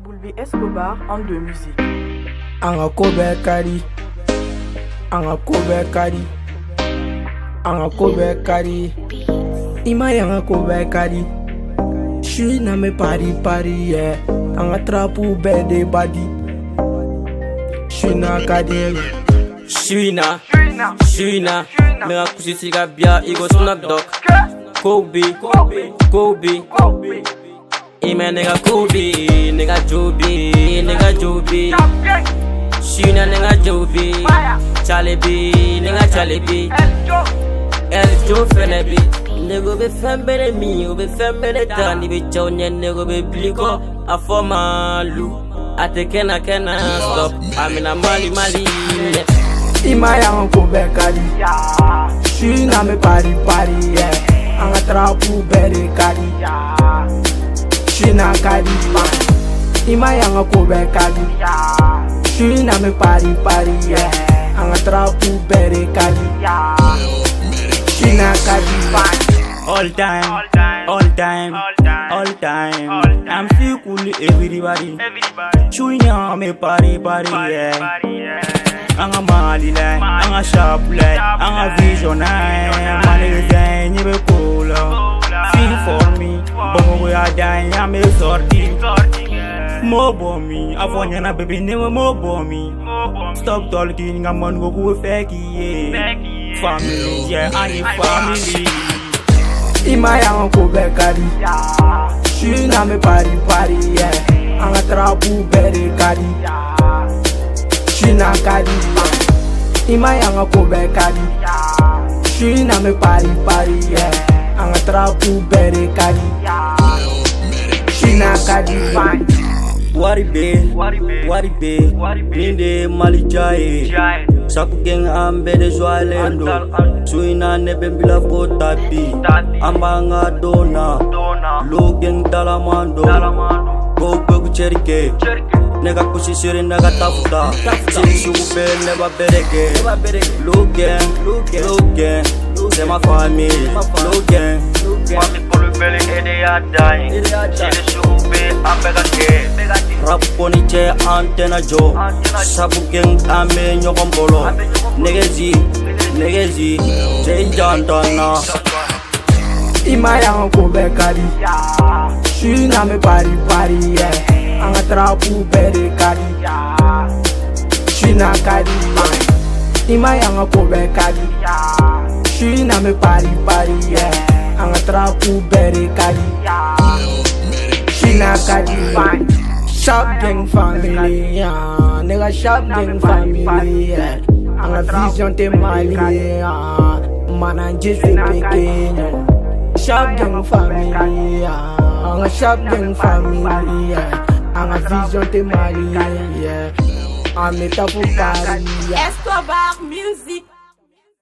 Bulbi Escobar en deux musiques. Anga kobe kari, anga kobe kari, anga kobe kari. Ima yanga kobe kari. Suis na me pari yeah. Anga trapu bede badi. Suis na kadi. Suis na, mera kusi siga bia igo Snoop Dogg. Kobe, Ima nigga Kobe, nigga Joby. Suis na nigga Joby, Charlie B, nigga Charlie B. El Joe Fenebi, nigga be fembele mi, be fembele tani be chonye nigga be bliko. A forma lu, ate kena stop. Amina mali. Ima yanga kobe kari. Suis na me pari yeah. Anga trapu bede kari. Suis na kari. Ima yanga kobe kari. Suis na me pari yeah. Anga trapu bede kari. Suis na kari. All time. I'm still cool everybody. Chewing me party, yeah. I'm a Mali line, I'm a sharp line, I'm a visionary. Money design, you be cool. Feel for me, but we are dying, I'm a sortie. More bomb me, I want you baby, never more bomb me. Stop talking, I'm on go fake, yeah. Family, yeah, I'm family. Ima yanga kobe kari. Suis na me pari yeah. Anga trapu bede kari. Suis na kari. Ima yanga kobe kari. Suis na me pari yeah. Anga trapu bede kari. Suis na kari. Wari be, ninde mali jaye. Saku geng ambe de joalendo. Suina nebe bila potapi. Ambanga dona, lo geng dalamando. Go cherike, nega kusi siri nega tafuta. Siri suku be neba bereke. Lo geng, c'est ma famille. Lo geng, mami kolu bele ede ya dying. Siri suku be ambegake. Rap poniche antena jo. Sabu geng ame nyokombolo. Negezi, jay jantana. Ima yanga kobe kari. Suis na me pari yeah. Anga trapu bede kari. Suis na kari. Ima yanga kobe kari. Suis na me pari yeah. Anga trapu bede kari. Suis na kari. Sharp gang family, yeah. Nigga sharp gang family, yeah. Anga vision te mali, yeah. Mana jisi pequeño. Sharp gang family, yeah. Anga sharp gang family, yeah. Anga vision te mali, yeah. Ame tapu pari, yeah. Escobar Music.